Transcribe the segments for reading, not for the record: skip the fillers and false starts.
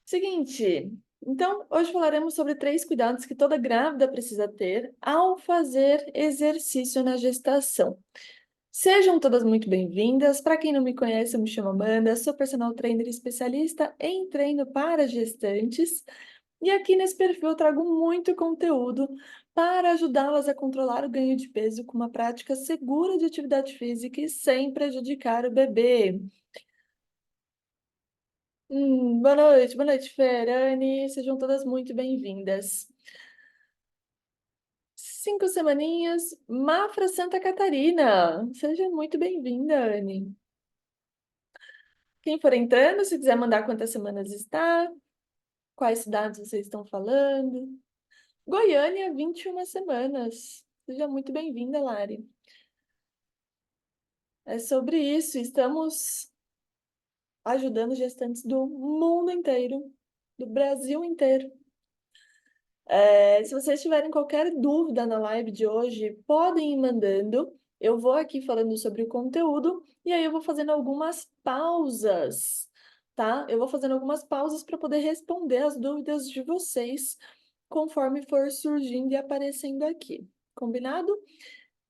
Seguinte, então hoje falaremos sobre 3 cuidados que toda grávida precisa ter ao fazer exercício na gestação. Sejam todas muito bem-vindas. Para quem não me conhece, eu me chamo Amanda, sou personal trainer especialista em treino para gestantes. E aqui nesse perfil eu trago muito conteúdo para ajudá-las a controlar o ganho de peso com uma prática segura de atividade física e sem prejudicar o bebê. Boa noite, Ferane. Sejam todas muito bem-vindas. 5 semaninhas, Mafra Santa Catarina. Seja muito bem-vinda, Anne. Quem for entrando, se quiser mandar quantas semanas está, quais cidades vocês estão falando. Goiânia, 21 semanas. Seja muito bem-vinda, Lari. É sobre isso, estamos ajudando gestantes do mundo inteiro, do Brasil inteiro. Se vocês tiverem qualquer dúvida na live de hoje, podem ir mandando. Eu vou aqui falando sobre o conteúdo e aí eu vou fazendo algumas pausas, tá? Eu vou fazendo algumas pausas para poder responder as dúvidas de vocês conforme for surgindo e aparecendo aqui. Combinado?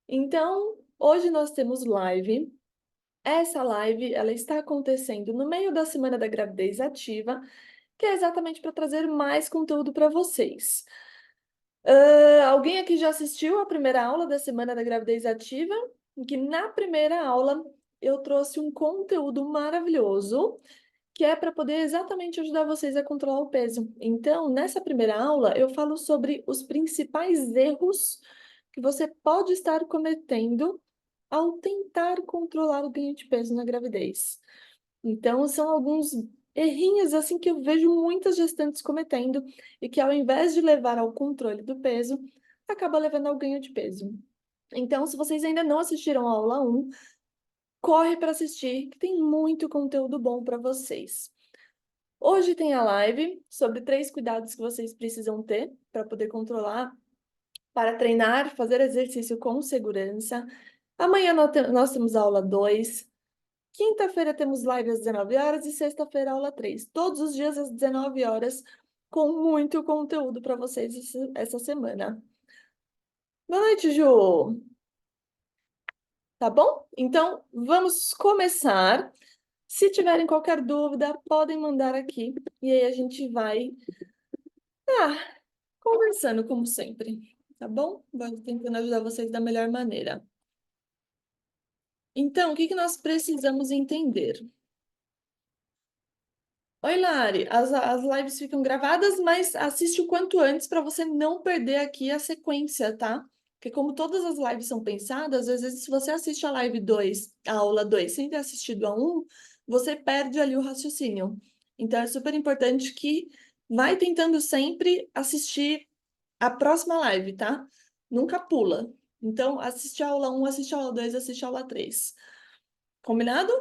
Então, hoje nós temos live. Essa live, ela está acontecendo no meio da semana da gravidez ativa, que é exatamente para trazer mais conteúdo para vocês. Alguém aqui já assistiu a primeira aula da Semana da Gravidez Ativa? Em que na primeira aula eu trouxe um conteúdo maravilhoso que é para poder exatamente ajudar vocês a controlar o peso. Então, nessa primeira aula, eu falo sobre os principais erros que você pode estar cometendo ao tentar controlar o ganho de peso na gravidez. Então, são alguns errinhos assim que eu vejo muitas gestantes cometendo e que ao invés de levar ao controle do peso, acaba levando ao ganho de peso. Então, se vocês ainda não assistiram a aula 1, corre para assistir, que tem muito conteúdo bom para vocês. Hoje tem a live sobre 3 cuidados que vocês precisam ter para poder controlar, para treinar, fazer exercício com segurança. Amanhã nós temos a aula 2. Quinta-feira temos live às 19 horas e sexta-feira aula 3. Todos os dias às 19 horas, com muito conteúdo para vocês essa semana. Boa noite, Ju. Tá bom? Então, vamos começar. Se tiverem qualquer dúvida, podem mandar aqui. E aí a gente vai conversando, como sempre. Tá bom? Vou tentando ajudar vocês da melhor maneira. Então, o que nós precisamos entender? Oi, Lari. As lives ficam gravadas, mas assiste o quanto antes para você não perder aqui a sequência, tá? Porque como todas as lives são pensadas, às vezes se você assiste a live 2, a aula 2, sem ter assistido a 1, você perde ali o raciocínio. Então é super importante que vai tentando sempre assistir a próxima live, tá? Nunca pula. Então, assiste a aula 1, assiste a aula 2, assiste a aula 3. Combinado?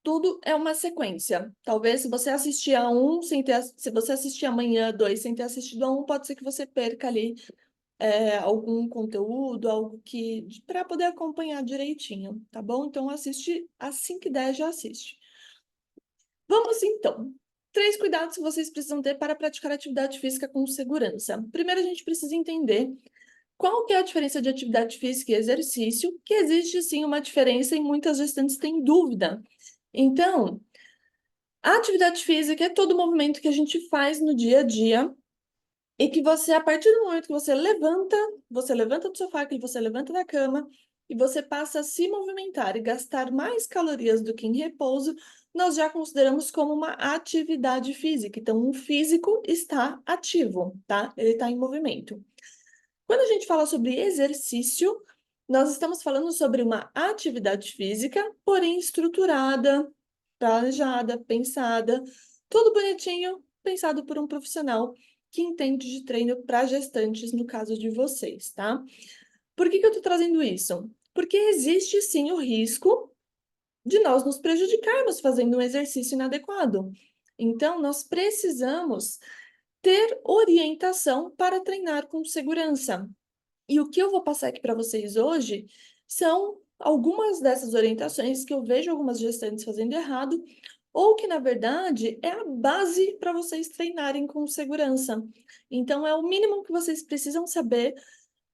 Tudo é uma sequência. Talvez se você assistir a um sem ter, se você assistir amanhã dois sem ter assistido a um, pode ser que você perca ali algum conteúdo, algo que para poder acompanhar direitinho, tá bom? Então assiste assim que der, já assiste. Vamos então. 3 cuidados que vocês precisam ter para praticar atividade física com segurança. Primeiro, a gente precisa entender qual que é a diferença de atividade física e exercício, que existe sim uma diferença e muitas gestantes têm dúvida. Então, a atividade física é todo o movimento que a gente faz no dia a dia e que você, a partir do momento que você levanta do sofá, que você levanta da cama e você passa a se movimentar e gastar mais calorias do que em repouso, nós já consideramos como uma atividade física. Então, um físico está ativo, tá? Ele está em movimento. Quando a gente fala sobre exercício, nós estamos falando sobre uma atividade física, porém estruturada, planejada, pensada, tudo bonitinho, pensado por um profissional que entende de treino para gestantes, no caso de vocês, tá? Por que eu estou trazendo isso? Porque existe sim o risco de nós nos prejudicarmos fazendo um exercício inadequado. Então, nós precisamos ter orientação para treinar com segurança. E o que eu vou passar aqui para vocês hoje são algumas dessas orientações que eu vejo algumas gestantes fazendo errado ou que, na verdade, é a base para vocês treinarem com segurança. Então, é o mínimo que vocês precisam saber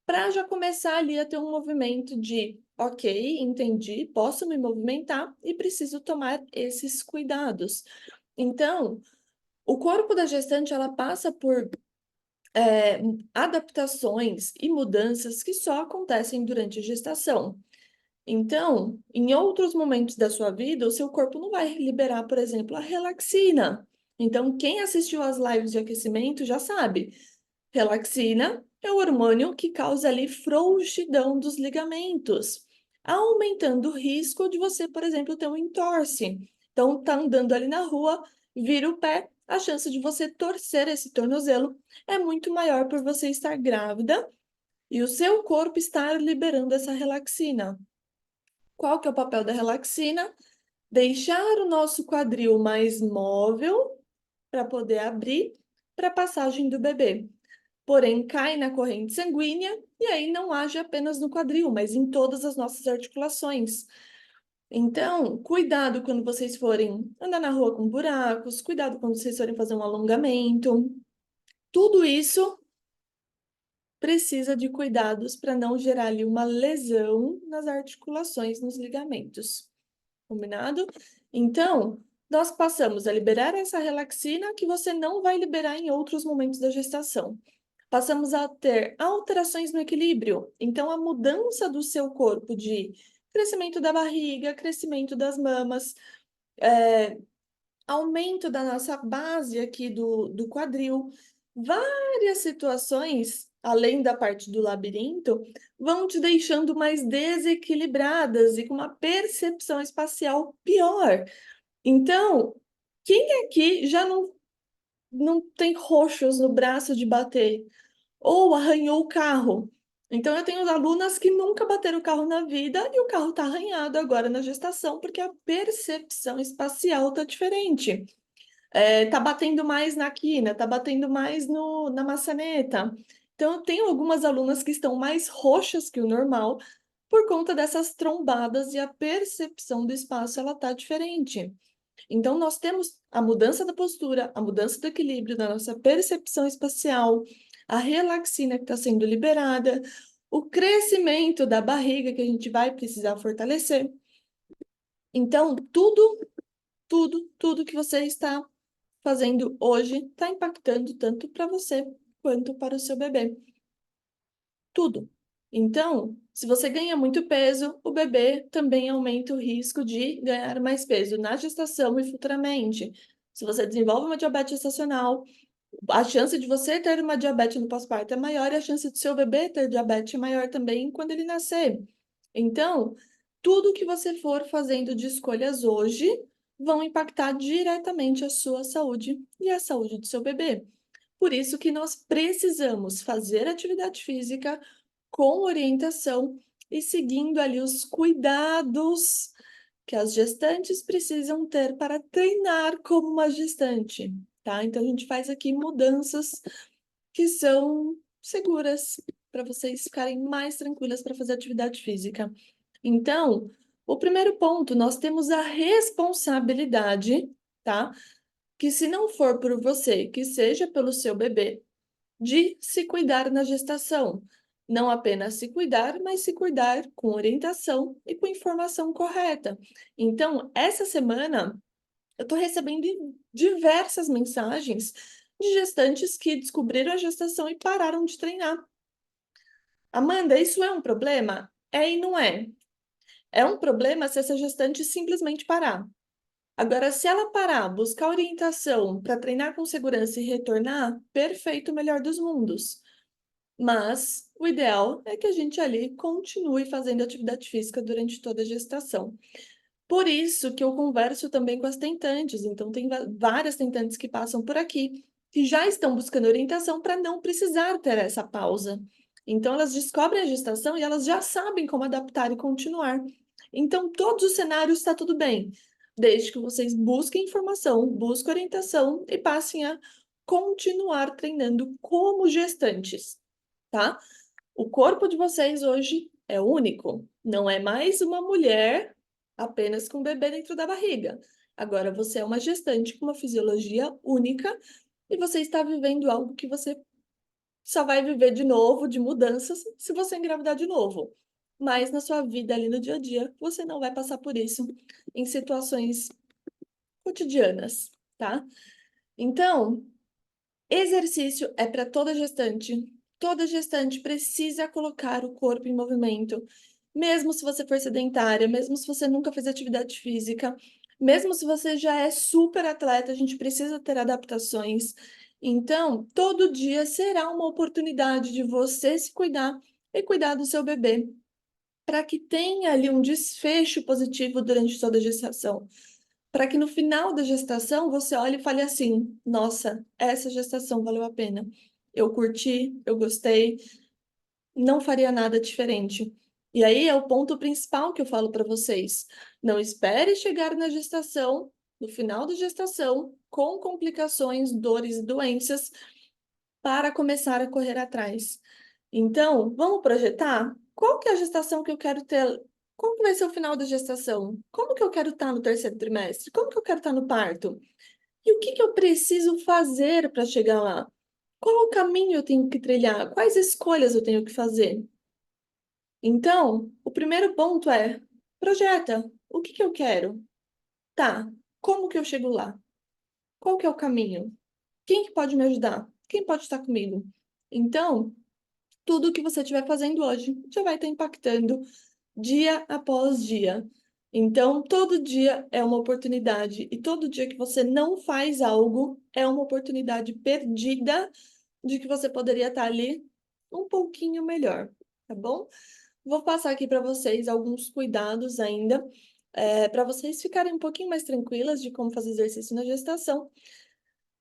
para já começar ali a ter um movimento de, ok, entendi, posso me movimentar e preciso tomar esses cuidados. Então, o corpo da gestante, ela passa por adaptações e mudanças que só acontecem durante a gestação. Então, em outros momentos da sua vida, o seu corpo não vai liberar, por exemplo, a relaxina. Então, quem assistiu às lives de aquecimento já sabe. Relaxina é o hormônio que causa ali frouxidão dos ligamentos, aumentando o risco de você, por exemplo, ter um entorse. Então, tá andando ali na rua, vira o pé, a chance de você torcer esse tornozelo é muito maior por você estar grávida e o seu corpo estar liberando essa relaxina. Qual que é o papel da relaxina? Deixar o nosso quadril mais móvel para poder abrir para a passagem do bebê. Porém, cai na corrente sanguínea e aí não age apenas no quadril, mas em todas as nossas articulações. Então, cuidado quando vocês forem andar na rua com buracos, cuidado quando vocês forem fazer um alongamento. Tudo isso precisa de cuidados para não gerar ali uma lesão nas articulações, nos ligamentos. Combinado? Então, nós passamos a liberar essa relaxina que você não vai liberar em outros momentos da gestação. Passamos a ter alterações no equilíbrio. Então, a mudança do seu corpo de crescimento da barriga, crescimento das mamas, aumento da nossa base aqui do quadril, várias situações, além da parte do labirinto, vão te deixando mais desequilibradas e com uma percepção espacial pior. Então, quem aqui já não tem roxos no braço de bater? Ou arranhou o carro? Então, eu tenho alunas que nunca bateram o carro na vida e o carro está arranhado agora na gestação, porque a percepção espacial está diferente. Tá batendo mais na quina, tá batendo mais na maçaneta. Então, eu tenho algumas alunas que estão mais roxas que o normal por conta dessas trombadas e a percepção do espaço ela tá diferente. Então, nós temos a mudança da postura, a mudança do equilíbrio, da nossa percepção espacial, a relaxina que está sendo liberada, o crescimento da barriga que a gente vai precisar fortalecer. Então, tudo que você está fazendo hoje está impactando tanto para você quanto para o seu bebê. Tudo. Então, se você ganha muito peso, o bebê também aumenta o risco de ganhar mais peso na gestação e futuramente. Se você desenvolve uma diabetes gestacional, a chance de você ter uma diabetes no pós-parto é maior e a chance do seu bebê ter diabetes é maior também quando ele nascer. Então, tudo que você for fazendo de escolhas hoje vão impactar diretamente a sua saúde e a saúde do seu bebê. Por isso que nós precisamos fazer atividade física com orientação e seguindo ali os cuidados que as gestantes precisam ter para treinar como uma gestante, tá? Então a gente faz aqui mudanças que são seguras para vocês ficarem mais tranquilas para fazer atividade física. Então, o primeiro ponto, nós temos a responsabilidade, tá? Que se não for por você, que seja pelo seu bebê, de se cuidar na gestação. Não apenas se cuidar, mas se cuidar com orientação e com informação correta. Então, essa semana, eu estou recebendo diversas mensagens de gestantes que descobriram a gestação e pararam de treinar. Amanda, isso é um problema? É e não é. É um problema se essa gestante simplesmente parar. Agora, se ela parar, buscar orientação para treinar com segurança e retornar, perfeito, melhor dos mundos. Mas o ideal é que a gente ali continue fazendo atividade física durante toda a gestação. Por isso que eu converso também com as tentantes. Então, tem várias tentantes que passam por aqui, que já estão buscando orientação para não precisar ter essa pausa. Então, elas descobrem a gestação e elas já sabem como adaptar e continuar. Então, todos os cenários está tudo bem, desde que vocês busquem informação, busquem orientação e passem a continuar treinando como gestantes, tá? O corpo de vocês hoje é único, não é mais uma mulher apenas com um bebê dentro da barriga. Agora você é uma gestante com uma fisiologia única e você está vivendo algo que você só vai viver de novo, de mudanças, se você engravidar de novo. Mas na sua vida ali no dia a dia, você não vai passar por isso em situações cotidianas, tá? Então, exercício é para toda gestante. Toda gestante precisa colocar o corpo em movimento, mesmo se você for sedentária, mesmo se você nunca fez atividade física, mesmo se você já é super atleta, a gente precisa ter adaptações. Então, todo dia será uma oportunidade de você se cuidar e cuidar do seu bebê, para que tenha ali um desfecho positivo durante toda a gestação, para que no final da gestação você olhe e fale assim: nossa, essa gestação valeu a pena. Eu curti, eu gostei, não faria nada diferente. E aí é o ponto principal que eu falo para vocês. Não espere chegar na gestação, no final da gestação, com complicações, dores e doenças, para começar a correr atrás. Então, vamos projetar? Qual que é a gestação que eu quero ter? Como que vai ser o final da gestação? Como que eu quero estar no terceiro trimestre? Como que eu quero estar no parto? E o que que eu preciso fazer para chegar lá? Qual o caminho eu tenho que trilhar? Quais escolhas eu tenho que fazer? Então, o primeiro ponto é: projeta. O que que eu quero? Tá, como que eu chego lá? Qual que é o caminho? Quem que pode me ajudar? Quem pode estar comigo? Então, tudo que você estiver fazendo hoje já vai estar impactando dia após dia. Então, todo dia é uma oportunidade, e todo dia que você não faz algo é uma oportunidade perdida de que você poderia estar ali um pouquinho melhor, tá bom? Vou passar aqui para vocês alguns cuidados ainda, para vocês ficarem um pouquinho mais tranquilas de como fazer exercício na gestação.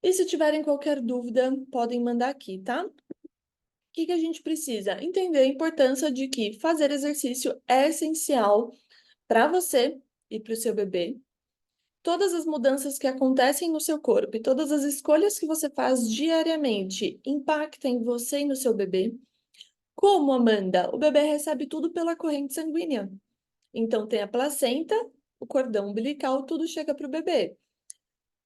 E se tiverem qualquer dúvida, podem mandar aqui, tá? O que que a gente precisa? Entender a importância de que fazer exercício é essencial para você e para o seu bebê. Todas as mudanças que acontecem no seu corpo e todas as escolhas que você faz diariamente impactam em você e no seu bebê. Como, Amanda? O bebê recebe tudo pela corrente sanguínea. Então, tem a placenta, o cordão umbilical, tudo chega para o bebê.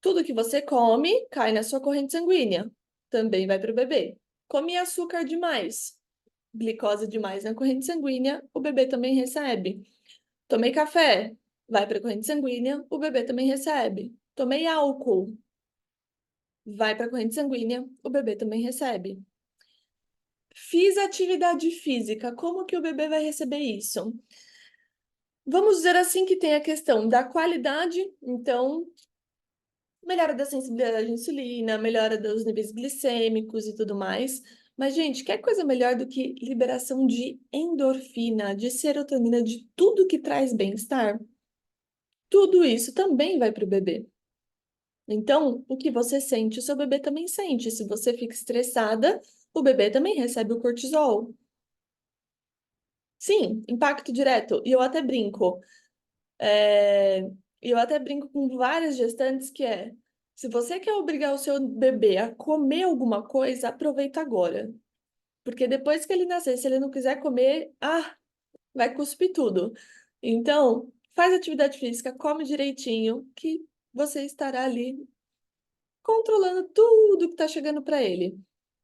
Tudo que você come cai na sua corrente sanguínea, também vai para o bebê. Come açúcar demais, glicose demais na corrente sanguínea, o bebê também recebe. Tomei café, vai para a corrente sanguínea, o bebê também recebe. Tomei álcool, vai para a corrente sanguínea, o bebê também recebe. Fiz atividade física, como que o bebê vai receber isso? Vamos dizer assim que tem a questão da qualidade, então, melhora da sensibilidade à insulina, melhora dos níveis glicêmicos e tudo mais. Mas, gente, quer coisa melhor do que liberação de endorfina, de serotonina, de tudo que traz bem-estar? Tudo isso também vai para o bebê. Então, o que você sente, o seu bebê também sente. Se você fica estressada, o bebê também recebe o cortisol. Sim, impacto direto. E eu até brinco. É, eu até brinco com várias gestantes que é: se você quer obrigar o seu bebê a comer alguma coisa, aproveita agora. Porque depois que ele nascer, se ele não quiser comer, vai cuspir tudo. Então, faz atividade física, come direitinho, que você estará ali controlando tudo que está chegando para ele.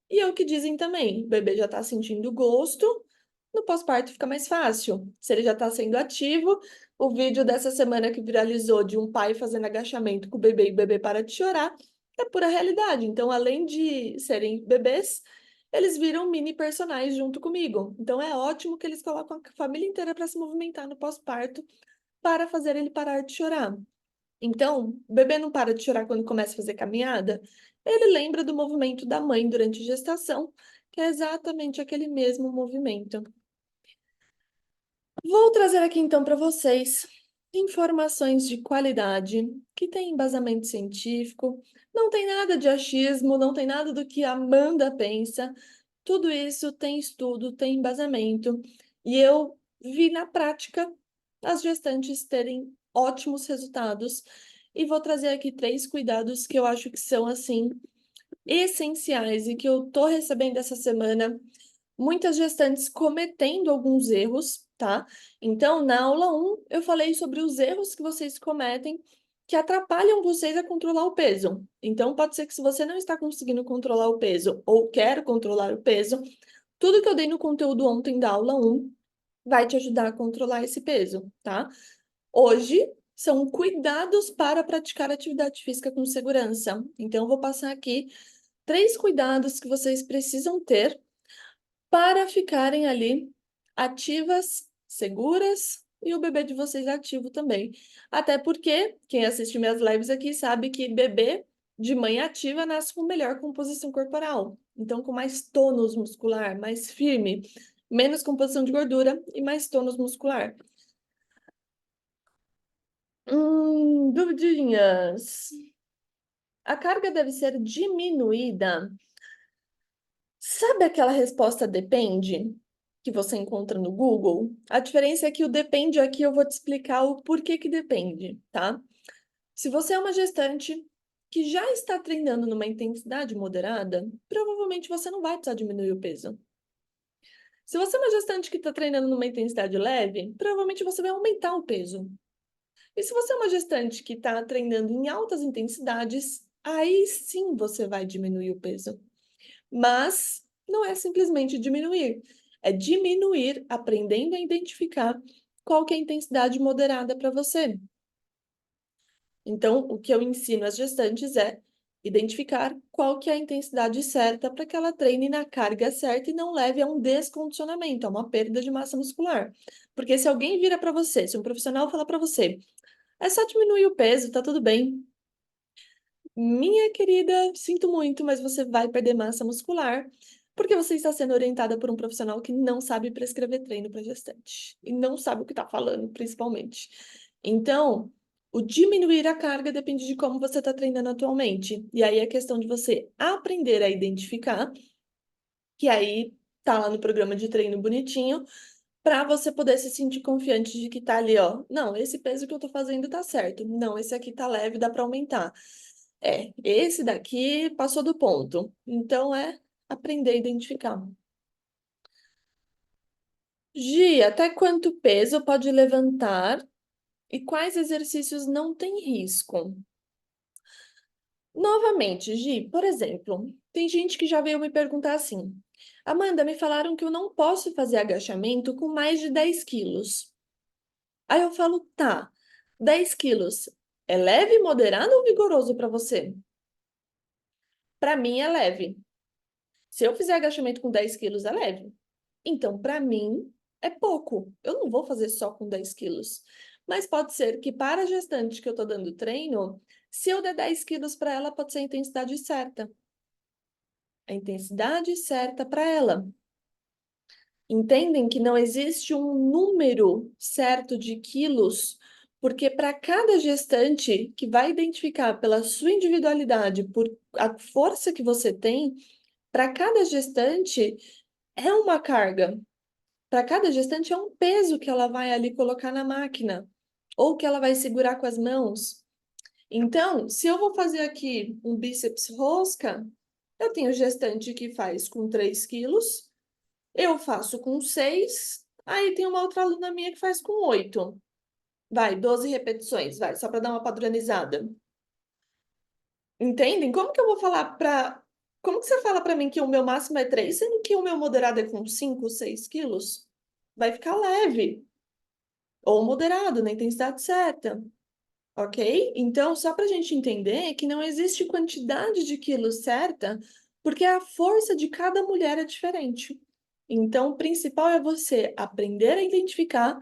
E é o que dizem também: o bebê já está sentindo gosto, no pós-parto fica mais fácil. Se ele já está sendo ativo, o vídeo dessa semana que viralizou de um pai fazendo agachamento com o bebê e o bebê para de chorar, é pura realidade. Então, além de serem bebês, eles viram mini personagens junto comigo. Então, é ótimo que eles colocam a família inteira para se movimentar no pós-parto para fazer ele parar de chorar. Então, o bebê não para de chorar quando começa a fazer caminhada. Ele lembra do movimento da mãe durante a gestação, que é exatamente aquele mesmo movimento. Vou trazer aqui então para vocês informações de qualidade, que tem embasamento científico, não tem nada de achismo, não tem nada do que a Amanda pensa. Tudo isso tem estudo, tem embasamento, e eu vi na prática as gestantes terem ótimos resultados. E vou trazer aqui três cuidados que eu acho que são assim essenciais e que eu tô recebendo essa semana muitas gestantes cometendo alguns erros, tá? Então, na aula 1, eu falei sobre os erros que vocês cometem, que atrapalham vocês a controlar o peso. Então, pode ser que se você não está conseguindo controlar o peso ou quer controlar o peso, tudo que eu dei no conteúdo ontem da aula 1 vai te ajudar a controlar esse peso, tá? Hoje são cuidados para praticar atividade física com segurança. Então, eu vou passar aqui 3 cuidados que vocês precisam ter para ficarem ali ativas, seguras e o bebê de vocês ativo também. Até porque quem assiste minhas lives aqui sabe que bebê de mãe ativa nasce com melhor composição corporal. Então, com mais tônus muscular, mais firme, menos composição de gordura e mais tônus muscular. Dúvidinhas. A carga deve ser diminuída. Sabe aquela resposta depende que você encontra no Google? A diferença é que o depende aqui eu vou te explicar o porquê que depende, tá? Se você é uma gestante que já está treinando numa intensidade moderada, provavelmente você não vai precisar diminuir o peso. Se você é uma gestante que está treinando numa intensidade leve, provavelmente você vai aumentar o peso. E se você é uma gestante que está treinando em altas intensidades, aí sim você vai diminuir o peso. Mas não é simplesmente diminuir, é diminuir aprendendo a identificar qual que é a intensidade moderada para você. Então, o que eu ensino às gestantes é identificar qual que é a intensidade certa para que ela treine na carga certa e não leve a um descondicionamento, a uma perda de massa muscular. Porque se alguém vira para você, se um profissional falar para você, é só diminuir o peso, tá tudo bem. Minha querida, sinto muito, mas você vai perder massa muscular, porque você está sendo orientada por um profissional que não sabe prescrever treino para gestante e não sabe o que está falando, principalmente. Então, o diminuir a carga depende de como você está treinando atualmente. E aí é questão de você aprender a identificar, que aí tá lá no programa de treino bonitinho, para você poder se sentir confiante de que tá ali, ó. Não, esse peso que eu tô fazendo tá certo. Não, esse aqui tá leve, dá para aumentar. Esse daqui passou do ponto. Então, é aprender a identificar. Gi, até quanto peso pode levantar e quais exercícios não têm risco? Novamente, Gi, por exemplo, tem gente que já veio me perguntar assim: Amanda, me falaram que eu não posso fazer agachamento com mais de 10 quilos. Aí eu falo, tá, 10 quilos é leve, moderado ou vigoroso para você? Para mim é leve. Se eu fizer agachamento com 10 quilos, é leve. Então, para mim, é pouco. Eu não vou fazer só com 10 quilos. Mas pode ser que para a gestante que eu estou dando treino, se eu der 10 quilos para ela, pode ser a intensidade certa. A intensidade certa para ela. Entendem que não existe um número certo de quilos, porque para cada gestante que vai identificar pela sua individualidade, por a força que você tem, para cada gestante é uma carga. Para cada gestante é um peso que ela vai ali colocar na máquina, ou que ela vai segurar com as mãos. Então, se eu vou fazer aqui um bíceps rosca, eu tenho gestante que faz com 3 quilos, eu faço com 6, aí tem uma outra aluna minha que faz com 8. Vai, 12 repetições, vai, só para dar uma padronizada. Entendem? Como que eu vou falar para. Como que você fala para mim que o meu máximo é 3, sendo que o meu moderado é com 5, 6 quilos? Vai ficar leve. Ou moderado, na intensidade certa. Ok? Então, só para a gente entender que não existe quantidade de quilos certa, porque a força de cada mulher é diferente. Então, o principal é você aprender a identificar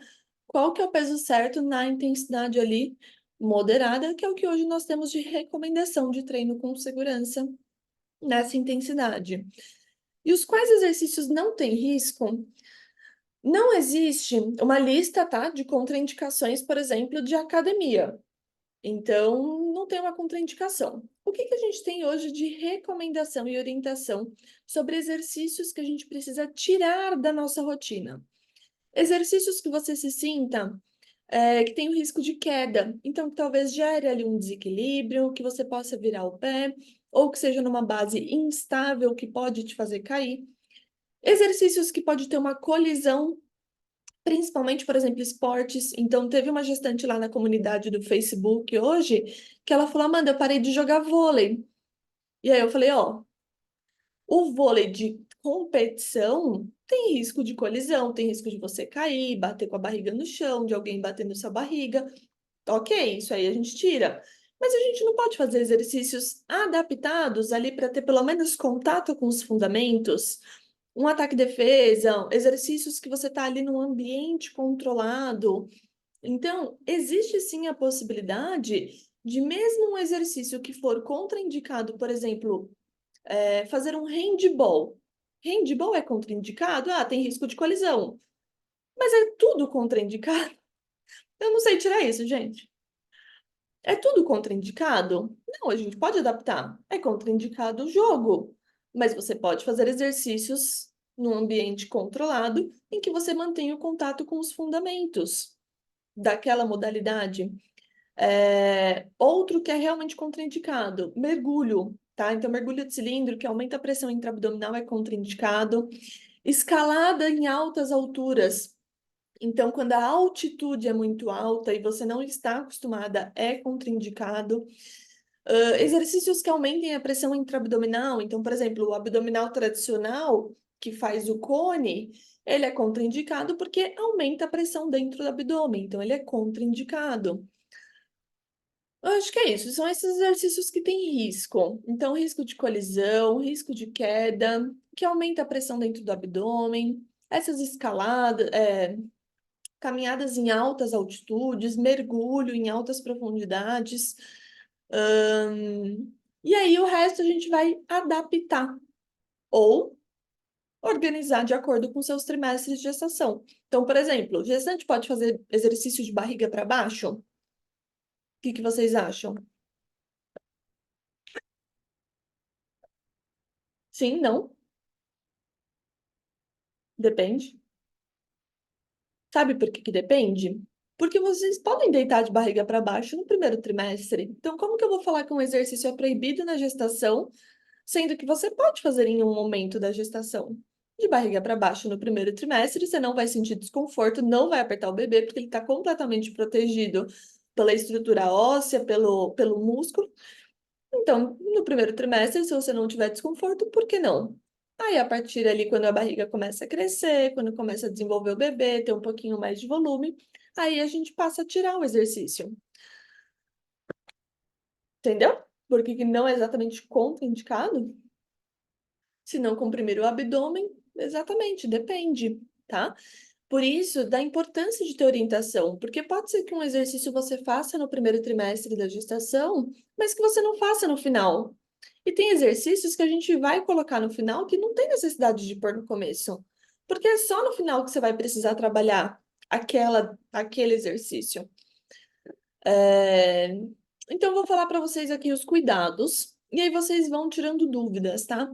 qual que é o peso certo na intensidade ali moderada, que é o que hoje nós temos de recomendação de treino com segurança nessa intensidade. E os quais exercícios não têm risco? Não existe uma lista, tá, de contraindicações, por exemplo, de academia. Então, não tem uma contraindicação. O que que a gente tem hoje de recomendação e orientação sobre exercícios que a gente precisa tirar da nossa rotina? Exercícios que você se sinta que tem o risco de queda, então que talvez gere ali um desequilíbrio, que você possa virar o pé, ou que seja numa base instável que pode te fazer cair. Exercícios que pode ter uma colisão Principalmente, por exemplo, esportes. Então, teve uma gestante lá na comunidade do Facebook hoje que ela falou: Amanda, eu parei de jogar vôlei. E aí eu falei: ó, o vôlei de competição tem risco de colisão, tem risco de você cair, bater com a barriga no chão, de alguém bater na sua barriga. Ok, isso aí a gente tira. Mas a gente não pode fazer exercícios adaptados ali para ter pelo menos contato com os fundamentos, um ataque e defesa, exercícios que você está ali num ambiente controlado. Então, existe sim a possibilidade de, mesmo um exercício que for contraindicado, por exemplo, fazer um handball. Handball é contraindicado? Ah, tem risco de colisão. Mas é tudo contraindicado? Eu não sei tirar isso, gente. É tudo contraindicado? Não, a gente pode adaptar. É contraindicado o jogo, mas você pode fazer exercícios num ambiente controlado em que você mantenha o contato com os fundamentos daquela modalidade. Outro que é realmente contraindicado, mergulho, tá? Então, mergulho de cilindro, que aumenta a pressão intraabdominal, é contraindicado. Escalada em altas alturas. Então, quando a altitude é muito alta e você não está acostumada, é contraindicado. Exercícios que aumentem a pressão intraabdominal. Então, por exemplo, o abdominal tradicional, que faz o cone, ele é contraindicado porque aumenta a pressão dentro do abdômen. Então, ele é contraindicado. Eu acho que é isso. São esses exercícios que têm risco. Então, risco de colisão, risco de queda, que aumenta a pressão dentro do abdômen. Essas escaladas, caminhadas em altas altitudes, mergulho em altas profundidades. E aí o resto a gente vai adaptar ou organizar de acordo com seus trimestres de gestação. Então, por exemplo, gestante pode fazer exercício de barriga para baixo? O que vocês acham? Sim, não? Depende. Sabe por que depende? Porque vocês podem deitar de barriga para baixo no primeiro trimestre. Então, como que eu vou falar que um exercício é proibido na gestação, sendo que você pode fazer em um momento da gestação? De barriga para baixo no primeiro trimestre, você não vai sentir desconforto, não vai apertar o bebê, porque ele está completamente protegido pela estrutura óssea, pelo músculo. Então, no primeiro trimestre, se você não tiver desconforto, por que não? Aí, a partir ali, quando a barriga começa a crescer, quando começa a desenvolver o bebê, ter um pouquinho mais de volume, aí a gente passa a tirar o exercício. Entendeu? Porque que não é exatamente contraindicado? Se não comprimir o abdômen, exatamente, depende, tá? Por isso, da importância de ter orientação, porque pode ser que um exercício você faça no primeiro trimestre da gestação, mas que você não faça no final. E tem exercícios que a gente vai colocar no final que não tem necessidade de pôr no começo, porque é só no final que você vai precisar trabalhar aquele exercício. É, Então, eu vou falar para vocês aqui os cuidados, e aí vocês vão tirando dúvidas, tá?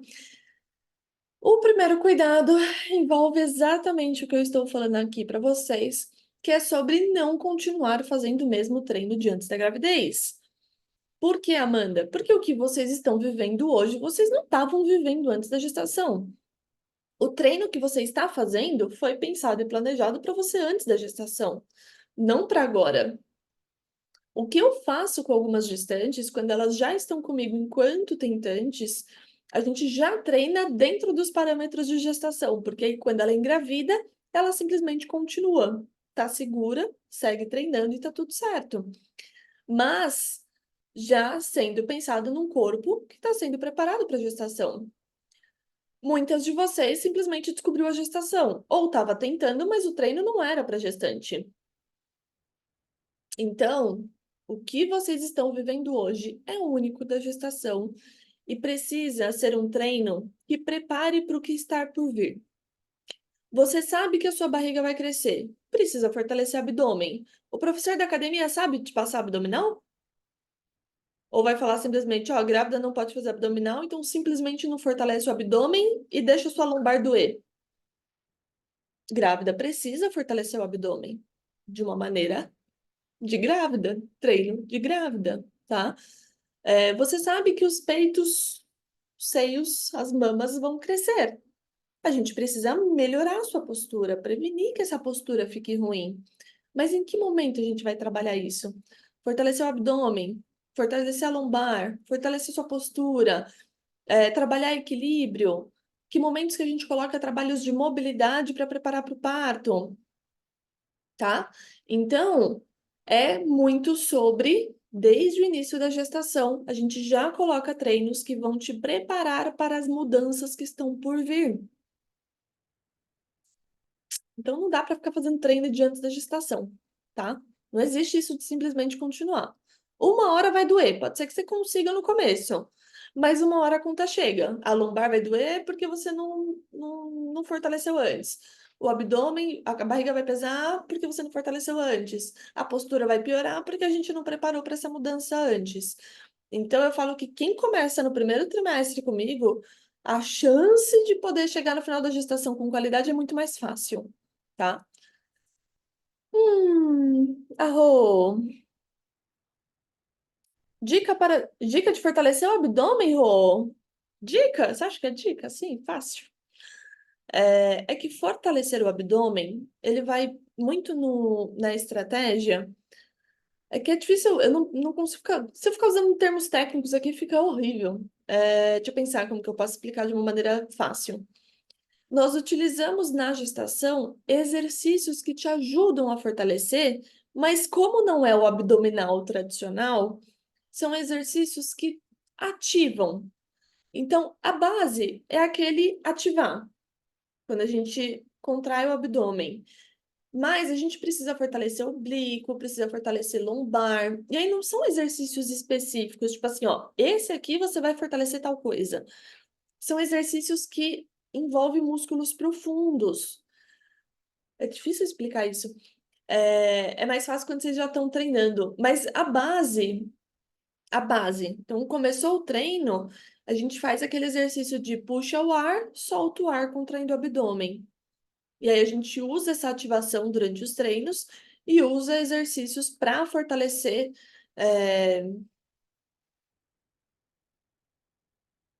O primeiro cuidado envolve exatamente o que eu estou falando aqui para vocês, que é sobre não continuar fazendo o mesmo treino de antes da gravidez. Por que, Amanda? Porque o que vocês estão vivendo hoje, vocês não estavam vivendo antes da gestação. O treino que você está fazendo foi pensado e planejado para você antes da gestação, não para agora. O que eu faço com algumas gestantes, quando elas já estão comigo enquanto tentantes, a gente já treina dentro dos parâmetros de gestação, porque aí quando ela é engravida, ela simplesmente continua, tá segura, segue treinando e tá tudo certo. Mas já sendo pensado num corpo que está sendo preparado para a gestação. Muitas de vocês simplesmente descobriu a gestação, ou estava tentando, mas o treino não era para gestante. Então, o que vocês estão vivendo hoje é único da gestação e precisa ser um treino que prepare para o que está por vir. Você sabe que a sua barriga vai crescer, precisa fortalecer o abdômen. O professor da academia sabe te passar abdominal? Ou vai falar simplesmente, ó, grávida não pode fazer abdominal, então simplesmente não fortalece o abdômen e deixa sua lombar doer. Grávida precisa fortalecer o abdômen de uma maneira de grávida, treino de grávida, tá? Você sabe que os peitos, os seios, as mamas vão crescer. a gente precisa melhorar a sua postura, prevenir que essa postura fique ruim. Mas em que momento a gente vai trabalhar isso? Fortalecer o abdômen, fortalecer a lombar, fortalecer sua postura, trabalhar equilíbrio. Que momentos que a gente coloca trabalhos de mobilidade para preparar para o parto, tá? Então, é muito sobre, desde o início da gestação, a gente já coloca treinos que vão te preparar para as mudanças que estão por vir. Então, não dá para ficar fazendo treino de antes da gestação, tá? Não existe isso de simplesmente continuar. Uma hora vai doer, pode ser que você consiga no começo, mas uma hora a conta chega. A lombar vai doer porque você não fortaleceu antes. O abdômen, a barriga vai pesar porque você não fortaleceu antes. A postura vai piorar porque a gente não preparou para essa mudança antes. Então, eu falo que quem começa no primeiro trimestre comigo, a chance de poder chegar no final da gestação com qualidade é muito mais fácil, tá? Arro. Dica de fortalecer o abdômen, Rô? Dica? Você acha que é dica? Sim, fácil. É que fortalecer o abdômen, ele vai muito na estratégia. É que é difícil, eu não consigo ficar. Se eu ficar usando termos técnicos aqui, fica horrível. Deixa eu pensar como que eu posso explicar de uma maneira fácil. Nós utilizamos na gestação exercícios que te ajudam a fortalecer, mas como não é o abdominal tradicional, são exercícios que ativam. Então, a base é aquele ativar, quando a gente contrai o abdômen. Mas a gente precisa fortalecer o oblíquo, precisa fortalecer lombar. E aí não são exercícios específicos, tipo assim, ó, esse aqui você vai fortalecer tal coisa. São exercícios que envolvem músculos profundos. É difícil explicar isso. É mais fácil quando vocês já estão treinando. Mas a base. Então, começou o treino, a gente faz aquele exercício de puxa o ar, solta o ar contraindo o abdômen. E aí a gente usa essa ativação durante os treinos e usa exercícios para fortalecer. é,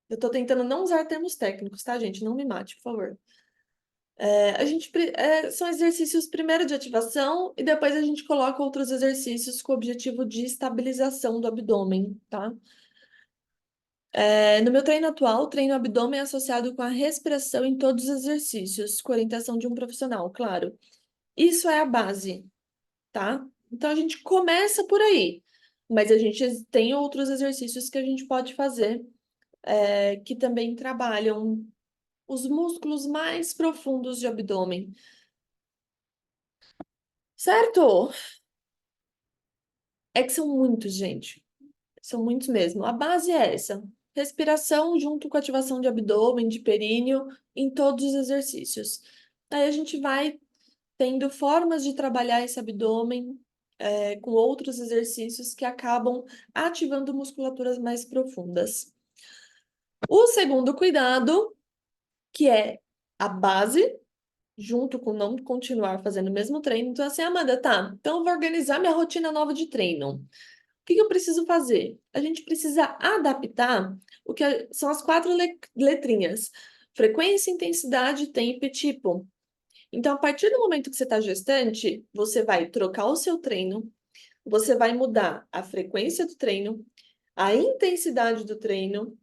Eu estou tentando não usar termos técnicos, tá, gente? Não me mate, por favor. São exercícios primeiro de ativação e depois a gente coloca outros exercícios com o objetivo de estabilização do abdômen, tá? No meu treino atual, o treino abdômen é associado com a respiração em todos os exercícios, com orientação de um profissional, claro. Isso é a base, tá? Então a gente começa por aí, mas a gente tem outros exercícios que a gente pode fazer, que também trabalham os músculos mais profundos de abdômen. Certo? É que são muitos, gente. São muitos mesmo. A base é essa. Respiração junto com ativação de abdômen, de períneo, em todos os exercícios. Aí a gente vai tendo formas de trabalhar esse abdômen, com outros exercícios que acabam ativando musculaturas mais profundas. O segundo cuidado, que é a base, junto com não continuar fazendo o mesmo treino. Então, assim, Amanda, tá, então eu vou organizar minha rotina nova de treino. O que que eu preciso fazer? A gente precisa adaptar o que são as quatro letrinhas: frequência, intensidade, tempo e tipo. Então, a partir do momento que você está gestante, você vai trocar o seu treino, você vai mudar a frequência do treino, a intensidade do treino,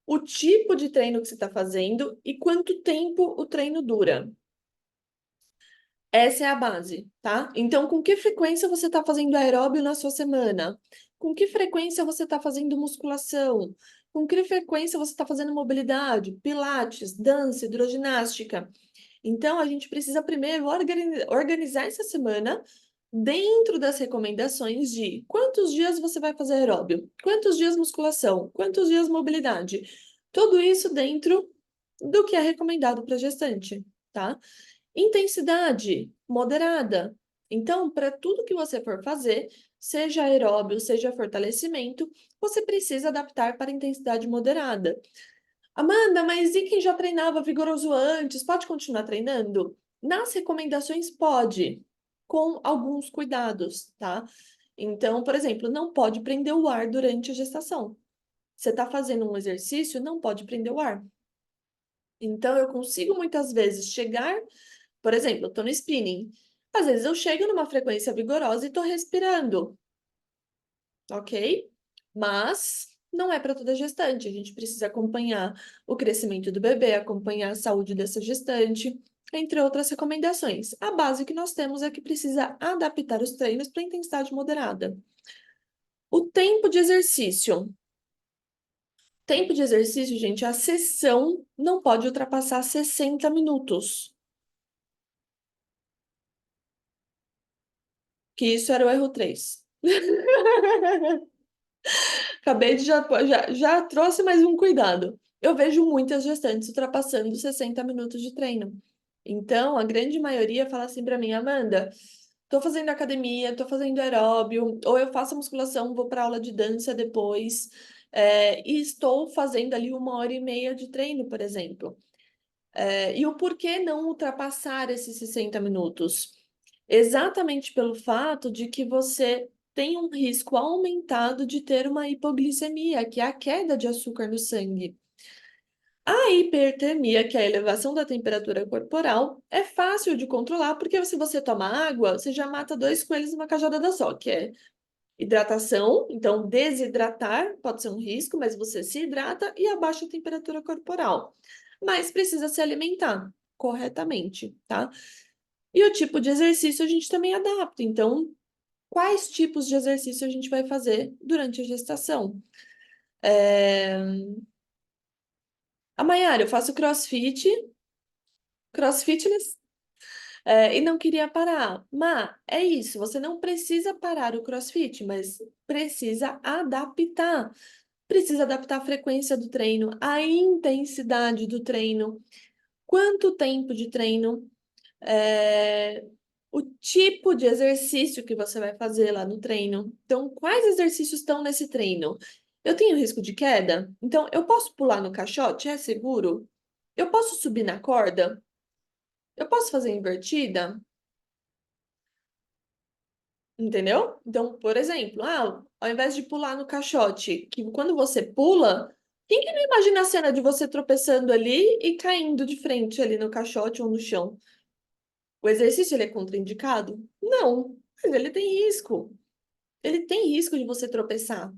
o tipo de treino que você está fazendo e quanto tempo o treino dura. Essa é a base, tá? Então, com que frequência você está fazendo aeróbio na sua semana? Com que frequência você está fazendo musculação? Com que frequência você está fazendo mobilidade, pilates, dança, hidroginástica? Então, a gente precisa primeiro organizar essa semana dentro das recomendações de quantos dias você vai fazer aeróbio, quantos dias musculação, quantos dias mobilidade. Tudo isso dentro do que é recomendado para gestante, tá? Intensidade moderada. Então, para tudo que você for fazer, seja aeróbio, seja fortalecimento, você precisa adaptar para intensidade moderada. Amanda, mas e quem já treinava vigoroso antes? Pode continuar treinando? Nas recomendações, pode, com alguns cuidados, tá? Então, por exemplo, não pode prender o ar durante a gestação. Você está fazendo um exercício, não pode prender o ar. Então, eu consigo muitas vezes chegar, por exemplo, eu tô no spinning. Às vezes eu chego numa frequência vigorosa e tô respirando, ok? Mas não é para toda gestante. A gente precisa acompanhar o crescimento do bebê, acompanhar a saúde dessa gestante, entre outras recomendações. A base que nós temos é que precisa adaptar os treinos para intensidade moderada. O tempo de exercício. Tempo de exercício, gente, a sessão não pode ultrapassar 60 minutos. Que isso era o erro 3. Acabei de já trouxe mais um cuidado. Eu vejo muitas gestantes ultrapassando 60 minutos de treino. Então, a grande maioria fala assim para mim, Amanda, tô fazendo academia, tô fazendo aeróbio, ou eu faço musculação, vou para aula de dança depois, e estou fazendo ali 1 hora e meia de treino, por exemplo. E o porquê não ultrapassar esses 60 minutos? Exatamente pelo fato de que você tem um risco aumentado de ter uma hipoglicemia, que é a queda de açúcar no sangue. A hipertermia, que é a elevação da temperatura corporal, é fácil de controlar, porque se você toma água, você já mata 2 coelhos numa cajadada só, que é hidratação, então desidratar pode ser um risco, mas você se hidrata e abaixa a temperatura corporal. Mas precisa se alimentar corretamente, tá? E o tipo de exercício a gente também adapta. Então, quais tipos de exercício a gente vai fazer durante a gestação? É... A Mayara, eu faço crossfitness, e não queria parar. Mas é isso, você não precisa parar o crossfit, mas precisa adaptar. Precisa adaptar a frequência do treino, a intensidade do treino, quanto tempo de treino, é, o tipo de exercício que você vai fazer lá no treino. Então, quais exercícios estão nesse treino? Eu tenho risco de queda? Então, eu posso pular no caixote? É seguro? Eu posso subir na corda? Eu posso fazer invertida? Entendeu? Então, por exemplo, ao invés de pular no caixote, que quando você pula, quem que não imagina a cena de você tropeçando ali e caindo de frente ali no caixote ou no chão? O exercício ele é contraindicado? Não, mas ele tem risco. Ele tem risco de você tropeçar.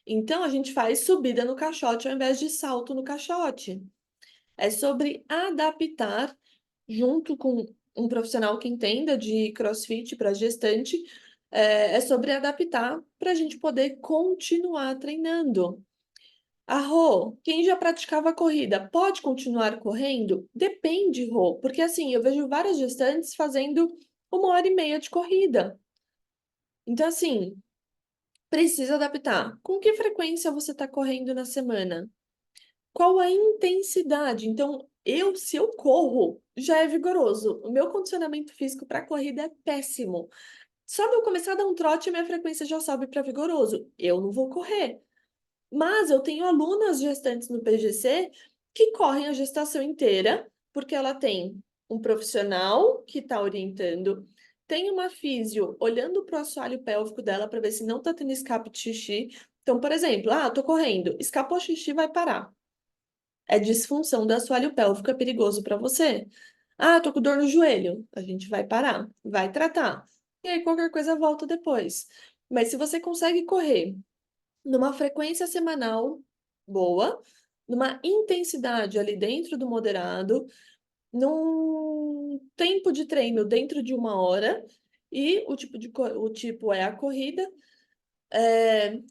Então, a gente faz subida no caixote ao invés de salto no caixote. É sobre adaptar, junto com um profissional que entenda de CrossFit para gestante, é sobre adaptar para a gente poder continuar treinando. Rô, quem já praticava corrida pode continuar correndo? Depende, Rô, porque assim, eu vejo várias gestantes fazendo 1 hora e meia de corrida. Então, assim, precisa adaptar. Com que frequência você está correndo na semana? Qual a intensidade? Então, se eu corro, já é vigoroso. O meu condicionamento físico para corrida é péssimo. Só de eu começar a dar um trote, a minha frequência já sobe para vigoroso. Eu não vou correr. Mas eu tenho alunas gestantes no PGC que correm a gestação inteira, porque ela tem um profissional que está orientando, tem uma físio olhando para o assoalho pélvico dela para ver se não está tendo escape de xixi. Então, por exemplo, tô correndo, escapou xixi, vai parar. É disfunção do assoalho pélvico, é perigoso para você. Tô com dor no joelho, a gente vai parar, vai tratar. E aí qualquer coisa volta depois. Mas se você consegue correr numa frequência semanal boa, numa intensidade ali dentro do moderado, num tempo de treino dentro de 1 hora, e o tipo é a corrida,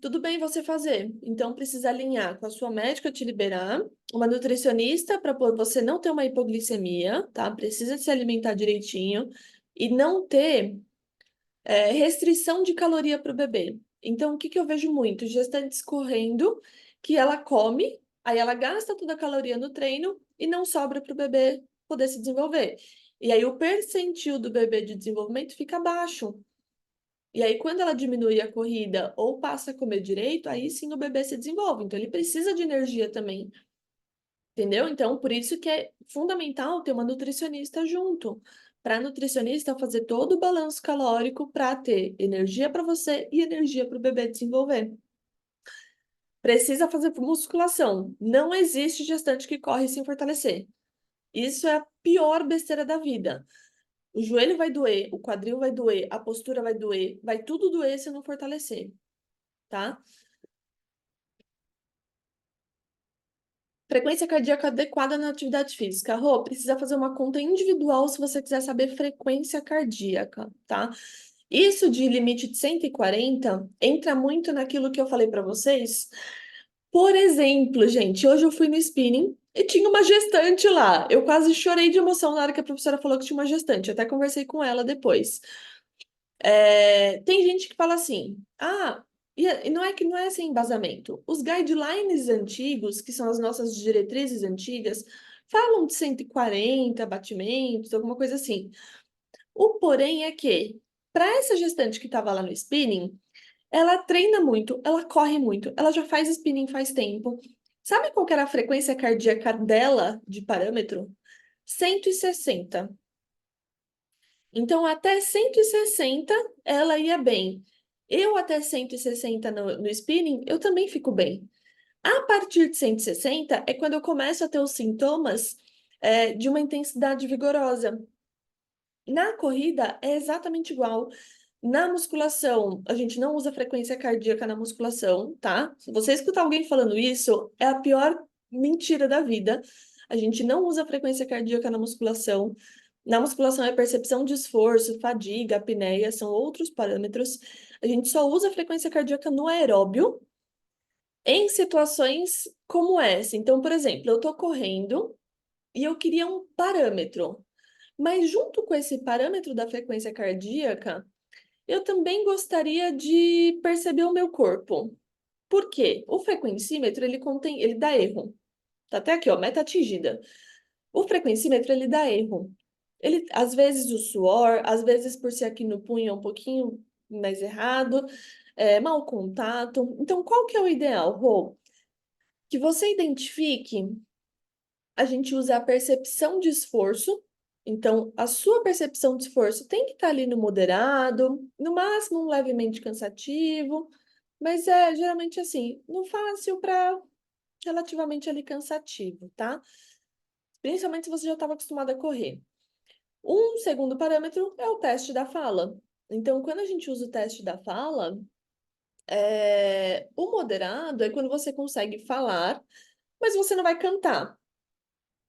tudo bem você fazer. Então, precisa alinhar com a sua médica te liberar, uma nutricionista para você não ter uma hipoglicemia, tá? Precisa se alimentar direitinho e não ter restrição de caloria para o bebê. Então, o que que eu vejo muito? Gestantes correndo, que ela come, aí ela gasta toda a caloria no treino e não sobra para o bebê poder se desenvolver. E aí o percentil do bebê de desenvolvimento fica baixo. E aí, quando ela diminui a corrida ou passa a comer direito, aí sim o bebê se desenvolve. Então, ele precisa de energia também. Entendeu? Então, por isso que é fundamental ter uma nutricionista junto. Para a nutricionista fazer todo o balanço calórico para ter energia para você e energia para o bebê desenvolver. Precisa fazer musculação. Não existe gestante que corre sem fortalecer. Isso é a pior besteira da vida. O joelho vai doer, o quadril vai doer, a postura vai tudo doer se não fortalecer, tá? Frequência cardíaca adequada na atividade física. Rô, precisa fazer uma conta individual se você quiser saber frequência cardíaca, tá? Isso de limite de 140 entra muito naquilo que eu falei para vocês. Por exemplo, gente, hoje eu fui no spinning e tinha uma gestante lá. Eu quase chorei de emoção na hora que a professora falou que tinha uma gestante. Eu até conversei com ela depois. Tem gente que fala assim, e não é que não é sem embasamento. Os guidelines antigos, que são as nossas diretrizes antigas, falam de 140 batimentos, alguma coisa assim. O porém é que, para essa gestante que estava lá no spinning, ela treina muito, ela corre muito, ela já faz spinning faz tempo. Sabe qual que era a frequência cardíaca dela de parâmetro? 160. Então, até 160 ela ia bem. Eu até 160 no spinning, eu também fico bem. A partir de 160 é quando eu começo a ter os sintomas de uma intensidade vigorosa. Na corrida é exatamente igual. Na musculação, a gente não usa frequência cardíaca na musculação, tá? Se você escutar alguém falando isso, é a pior mentira da vida. A gente não usa frequência cardíaca na musculação. Na musculação é percepção de esforço, fadiga, apneia, são outros parâmetros. A gente só usa frequência cardíaca no aeróbio em situações como essa. Então, por exemplo, eu tô correndo e eu queria um parâmetro. Mas junto com esse parâmetro da frequência cardíaca, eu também gostaria de perceber o meu corpo. Por quê? O frequencímetro, ele dá erro. Tá até aqui, ó, meta atingida. O frequencímetro, ele dá erro. Ele, às vezes o suor, às vezes por ser aqui no punho é um pouquinho mais errado, mau contato. Então, qual que é o ideal, Rô? Que você identifique, a gente usa a percepção de esforço. Então, a sua percepção de esforço tem que estar ali no moderado, no máximo um levemente cansativo, mas é geralmente assim, no fácil para relativamente ali cansativo, tá? Principalmente se você já estava acostumado a correr. Um segundo parâmetro é o teste da fala. Então, quando a gente usa o teste da fala, o moderado é quando você consegue falar, mas você não vai cantar.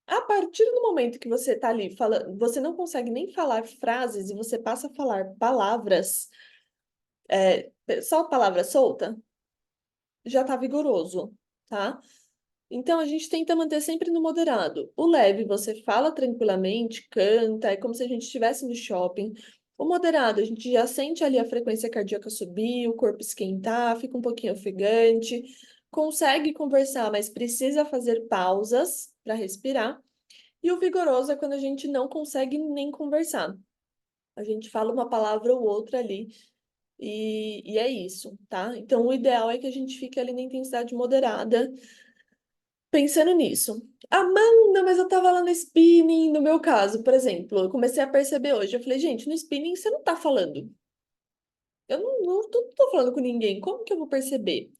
A partir do momento que você está ali, você não consegue nem falar frases e você passa a falar palavras, só palavra solta, já está vigoroso, tá? Então a gente tenta manter sempre no moderado. O leve, você fala tranquilamente, canta, é como se a gente estivesse no shopping. O moderado, a gente já sente ali a frequência cardíaca subir, o corpo esquentar, fica um pouquinho ofegante, consegue conversar, mas precisa fazer pausas para respirar. E o vigoroso é quando a gente não consegue nem conversar. A gente fala uma palavra ou outra ali e é isso, tá? Então, o ideal é que a gente fique ali na intensidade moderada, pensando nisso. Amanda, mas eu tava lá no spinning, no meu caso, por exemplo, eu comecei a perceber hoje. Eu falei, gente, no spinning você não tá falando. Eu não tô falando com ninguém. Como que eu vou perceber?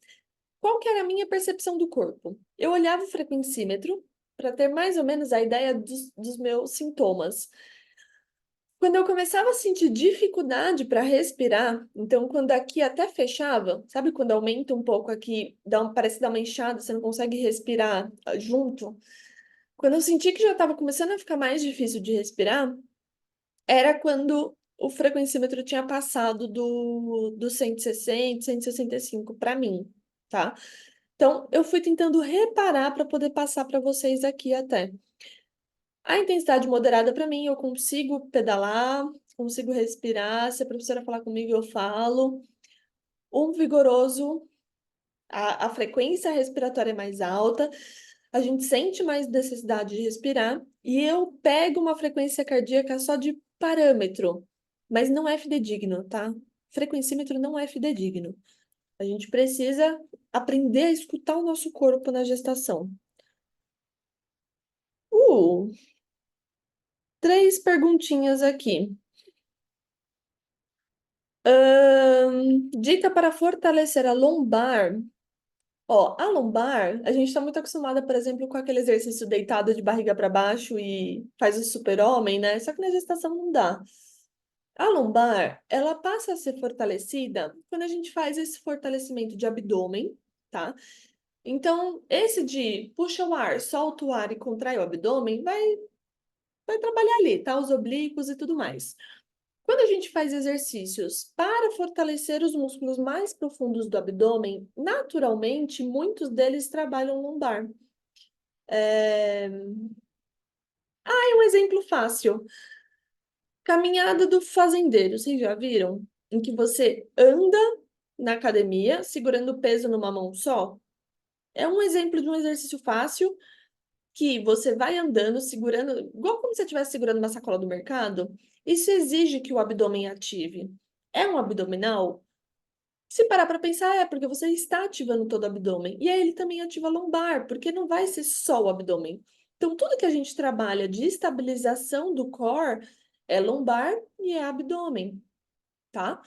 Qual que era a minha percepção do corpo? Eu olhava o frequencímetro para ter mais ou menos a ideia dos meus sintomas. Quando eu começava a sentir dificuldade para respirar, então quando aqui até fechava, sabe quando aumenta um pouco aqui, parece dar uma inchada, você não consegue respirar junto? Quando eu senti que já estava começando a ficar mais difícil de respirar, era quando o frequencímetro tinha passado do 160, 165 para mim, tá? Então, eu fui tentando reparar para poder passar para vocês aqui até. A intensidade moderada para mim, eu consigo pedalar, consigo respirar. Se a professora falar comigo, eu falo. Um vigoroso, a frequência respiratória é mais alta, a gente sente mais necessidade de respirar. E eu pego uma frequência cardíaca só de parâmetro, mas não é fidedigno, tá? Frequencímetro não é fidedigno. A gente precisa aprender a escutar o nosso corpo na gestação. Uh, três perguntinhas aqui. Dica para fortalecer a lombar. Ó, a lombar, a gente está muito acostumada, por exemplo, com aquele exercício deitado de barriga para baixo e faz o super-homem, né? Só que na gestação não dá. A lombar, ela passa a ser fortalecida quando a gente faz esse fortalecimento de abdômen, tá? Então, esse de puxa o ar, solta o ar e contrai o abdômen, vai trabalhar ali, tá? Os oblíquos e tudo mais. Quando a gente faz exercícios para fortalecer os músculos mais profundos do abdômen, naturalmente, muitos deles trabalham lombar. Um exemplo fácil: caminhada do fazendeiro. Vocês já viram? Em que você anda na academia segurando o peso numa mão só? É um exemplo de um exercício fácil que você vai andando, segurando, igual como se você estivesse segurando uma sacola do mercado. Isso exige que o abdômen ative. É um abdominal? Se parar para pensar, é porque você está ativando todo o abdômen. E aí ele também ativa a lombar, porque não vai ser só o abdômen. Então, tudo que a gente trabalha de estabilização do core é lombar e é abdômen, tá?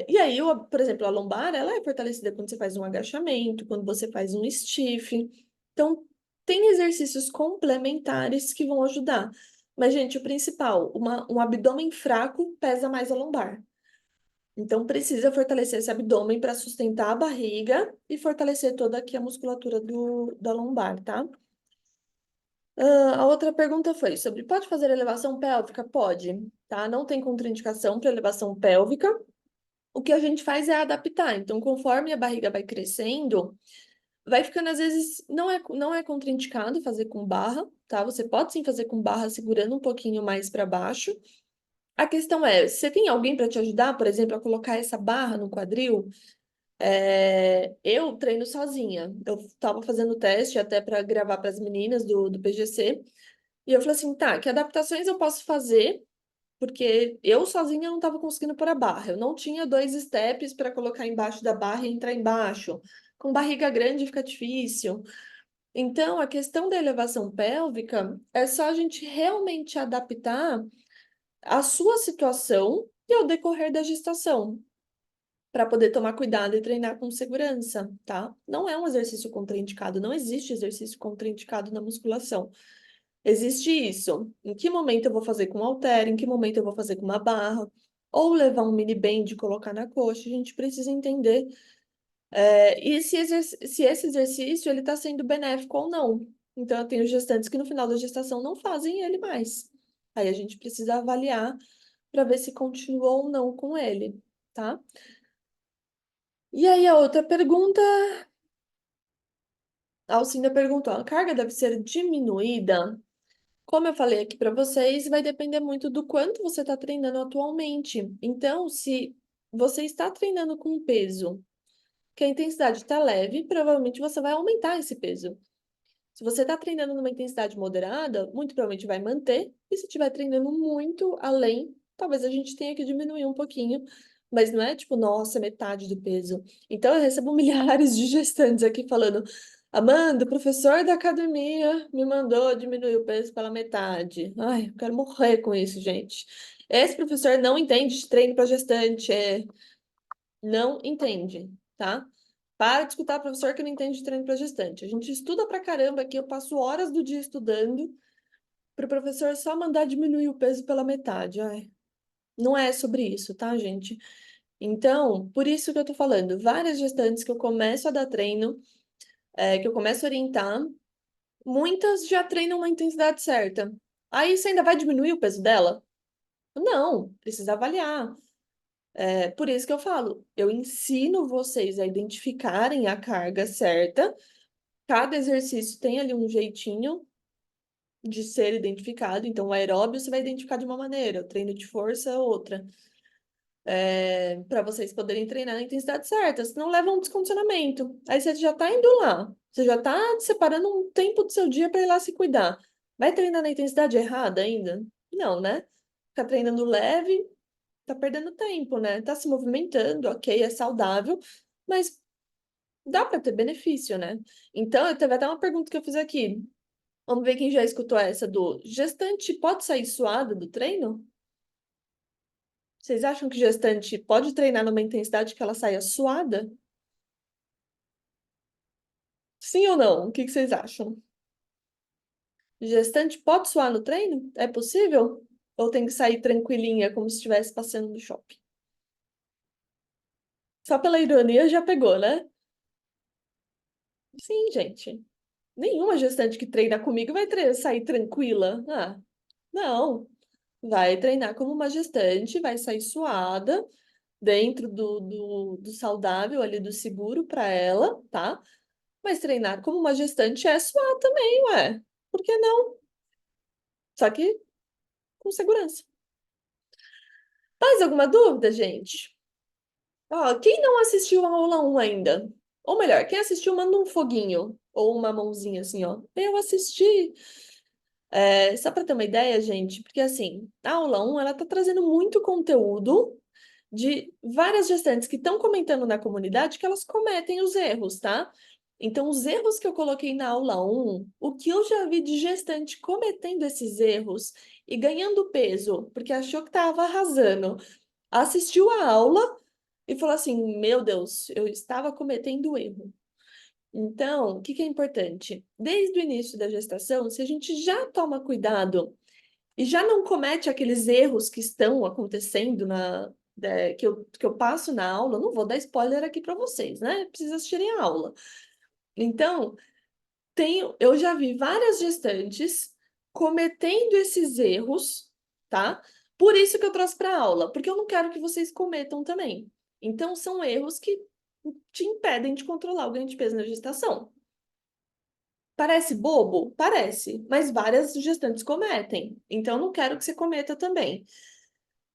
E aí, por exemplo, a lombar, ela é fortalecida quando você faz um agachamento, quando você faz um stiff. Então, tem exercícios complementares que vão ajudar. Mas, gente, o principal, um abdômen fraco pesa mais a lombar. Então, precisa fortalecer esse abdômen para sustentar a barriga e fortalecer toda aqui a musculatura da lombar, tá? A outra pergunta foi sobre, pode fazer elevação pélvica? Pode, tá? Não tem contraindicação para elevação pélvica. O que a gente faz é adaptar. Então, conforme a barriga vai crescendo, vai ficando, às vezes, não é contraindicado fazer com barra, tá? Você pode sim fazer com barra segurando um pouquinho mais para baixo. A questão é, você tem alguém para te ajudar, por exemplo, a colocar essa barra no quadril? Eu treino sozinha. Eu estava fazendo teste até para gravar para as meninas do PGC. E eu falei assim, tá, que adaptações eu posso fazer? Porque eu sozinha não estava conseguindo pôr a barra. Eu não tinha dois steps para colocar embaixo da barra e entrar embaixo. Com barriga grande fica difícil. Então, a questão da elevação pélvica é só a gente realmente adaptar a sua situação e ao decorrer da gestação, para poder tomar cuidado e treinar com segurança, tá? Não é um exercício contraindicado, não existe exercício contraindicado na musculação. Existe isso. Em que momento eu vou fazer com halter, em que momento eu vou fazer com uma barra, ou levar um mini band e colocar na coxa, a gente precisa entender e se esse exercício ele está sendo benéfico ou não. Então, eu tenho gestantes que no final da gestação não fazem ele mais. Aí a gente precisa avaliar para ver se continua ou não com ele, tá? E aí a outra pergunta, a Alcinda perguntou, a carga deve ser diminuída? Como eu falei aqui para vocês, vai depender muito do quanto você está treinando atualmente. Então, se você está treinando com peso, que a intensidade está leve, provavelmente você vai aumentar esse peso. Se você está treinando numa intensidade moderada, muito provavelmente vai manter. E se estiver treinando muito além, talvez a gente tenha que diminuir um pouquinho. Mas não é tipo, nossa, metade do peso. Então eu recebo milhares de gestantes aqui falando: Amanda, o professor da academia me mandou diminuir o peso pela metade. Ai, eu quero morrer com isso, gente. Esse professor não entende de treino para gestante. Não entende, tá? Para de escutar professor que não entende de treino para gestante. A gente estuda pra caramba aqui, eu passo horas do dia estudando para o professor só mandar diminuir o peso pela metade. Ai, não é sobre isso, tá, gente? Então, por isso que eu tô falando, várias gestantes que eu começo a dar treino, que eu começo a orientar, muitas já treinam uma intensidade certa. Aí você ainda vai diminuir o peso dela? Não, precisa avaliar. Por isso que eu falo, eu ensino vocês a identificarem a carga certa. Cada exercício tem ali um jeitinho de ser identificado. Então, o aeróbio você vai identificar de uma maneira, o treino de força é outra. Para vocês poderem treinar na intensidade certa, senão leva um descondicionamento. Aí você já tá indo lá, você já tá separando um tempo do seu dia para ir lá se cuidar. Vai treinar na intensidade errada ainda? Não, né? Ficar treinando leve, tá perdendo tempo, né? Tá se movimentando, ok, é saudável, mas dá para ter benefício, né? Então, teve até uma pergunta que eu fiz aqui. Vamos ver quem já escutou essa do gestante pode sair suada do treino? Vocês acham que gestante pode treinar numa intensidade que ela saia suada? Sim ou não? O que vocês acham? Gestante pode suar no treino? É possível? Ou tem que sair tranquilinha, como se estivesse passeando no shopping? Só pela ironia já pegou, né? Sim, gente. Nenhuma gestante que treina comigo vai sair tranquila. Ah, não. Vai treinar como uma gestante, vai sair suada, dentro do saudável ali, do seguro para ela, tá? Mas treinar como uma gestante é suar também, ué. Por que não? Só que com segurança. Mais alguma dúvida, gente? Ó, quem não assistiu a aula um ainda? Ou melhor, quem assistiu, manda um foguinho ou uma mãozinha assim, ó. Eu assisti. É, só para ter uma ideia, gente, porque assim, a aula um ela tá trazendo muito conteúdo de várias gestantes que estão comentando na comunidade que elas cometem os erros, tá? Então, os erros que eu coloquei na aula um, o que eu já vi de gestante cometendo esses erros e ganhando peso, porque achou que estava arrasando, assistiu a aula e falou assim: Meu Deus, eu estava cometendo erro. Então, o que que é importante? Desde o início da gestação, se a gente já toma cuidado e já não comete aqueles erros que estão acontecendo que eu passo na aula, eu não vou dar spoiler aqui para vocês, né? Precisa assistirem a aula. Então, eu já vi várias gestantes cometendo esses erros, tá? Por isso que eu trouxe para a aula, porque eu não quero que vocês cometam também. Então, são erros que te impedem de controlar o ganho de peso na gestação. Parece bobo? Parece, mas várias gestantes cometem. Então, eu não quero que você cometa também.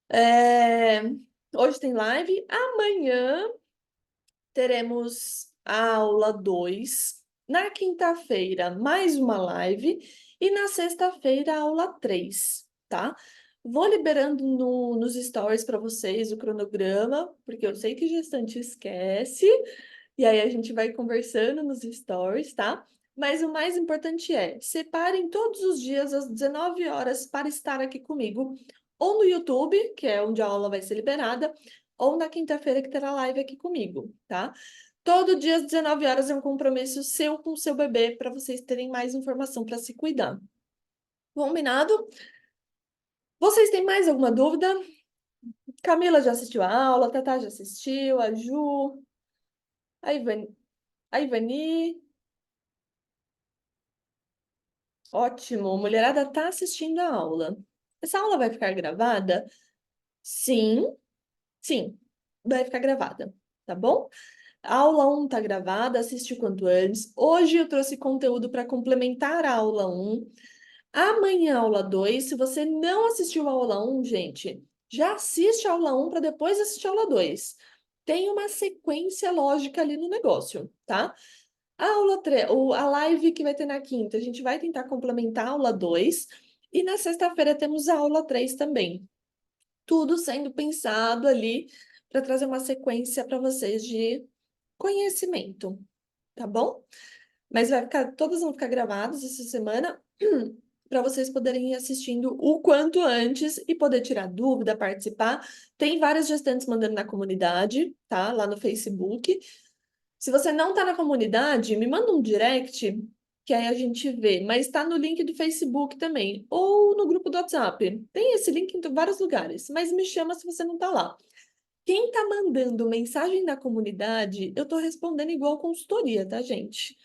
É, Hoje tem live, amanhã teremos a aula 2. Na quinta-feira, mais uma live. E na sexta-feira, a aula 3, tá? Vou liberando nos stories para vocês o cronograma, porque eu sei que gestante esquece. E aí a gente vai conversando nos stories, tá? Mas o mais importante é, separem todos os dias às 19 horas para estar aqui comigo, ou no YouTube, que é onde a aula vai ser liberada, ou na quinta-feira que terá live aqui comigo, tá? Todo dia às 19 horas é um compromisso seu com o seu bebê para vocês terem mais informação para se cuidar. Combinado? Vocês têm mais alguma dúvida? Camila já assistiu a aula, a Tatá já assistiu, a Ju, a Ivani. Ótimo, mulherada tá assistindo a aula. Essa aula vai ficar gravada? Sim, sim, vai ficar gravada, tá bom? A aula um tá gravada, assiste o quanto antes. Hoje eu trouxe conteúdo para complementar a aula um. Amanhã, a aula 2. Se você não assistiu a aula um, gente, já assiste a aula um para depois assistir a aula 2. Tem uma sequência lógica ali no negócio, tá? A aula 3, a live que vai ter na quinta, a gente vai tentar complementar a aula 2 e na sexta-feira temos a aula 3 também. Tudo sendo pensado ali para trazer uma sequência para vocês de conhecimento, tá bom? Mas todas vão ficar gravadas essa semana para vocês poderem ir assistindo o quanto antes e poder tirar dúvida, participar. Tem várias gestantes mandando na comunidade, tá? Lá no Facebook. Se você não está na comunidade, me manda um direct, que aí a gente vê. Mas está no link do Facebook também, ou no grupo do WhatsApp. Tem esse link em vários lugares, mas me chama se você não está lá. Quem está mandando mensagem na comunidade, eu estou respondendo igual consultoria, tá, gente?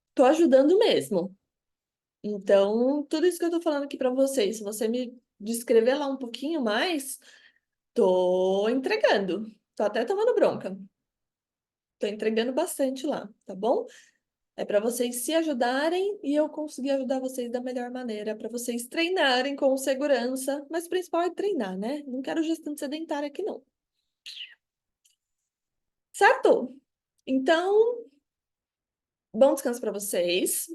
Estou ajudando mesmo. Então, tudo isso que eu estou falando aqui para vocês, se você me descrever lá um pouquinho mais, tô entregando. Tô até tomando bronca. Tô entregando bastante lá, tá bom? É para vocês se ajudarem e eu conseguir ajudar vocês da melhor maneira, para vocês treinarem com segurança, mas o principal é treinar, né? Não quero gestante sedentária aqui, não. Certo? Então, bom descanso para vocês.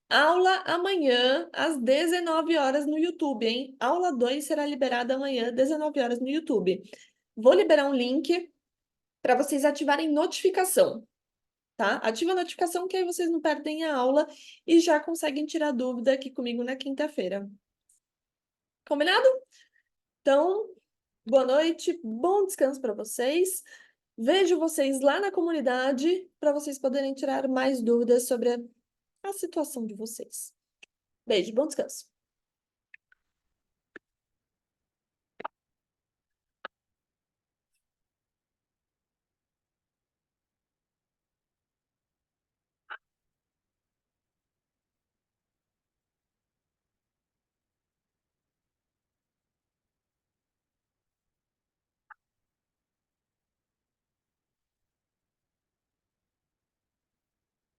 Aula amanhã, às 19 horas no YouTube, hein? Aula 2 será liberada amanhã, 19 horas no YouTube. Vou liberar um link para vocês ativarem notificação. Tá? Ativa a notificação que aí vocês não perdem a aula e já conseguem tirar dúvida aqui comigo na quinta-feira. Combinado? Então, boa noite, bom descanso para vocês. Vejo vocês lá na comunidade para vocês poderem tirar mais dúvidas sobre a situação de vocês. Beijo, bom descanso.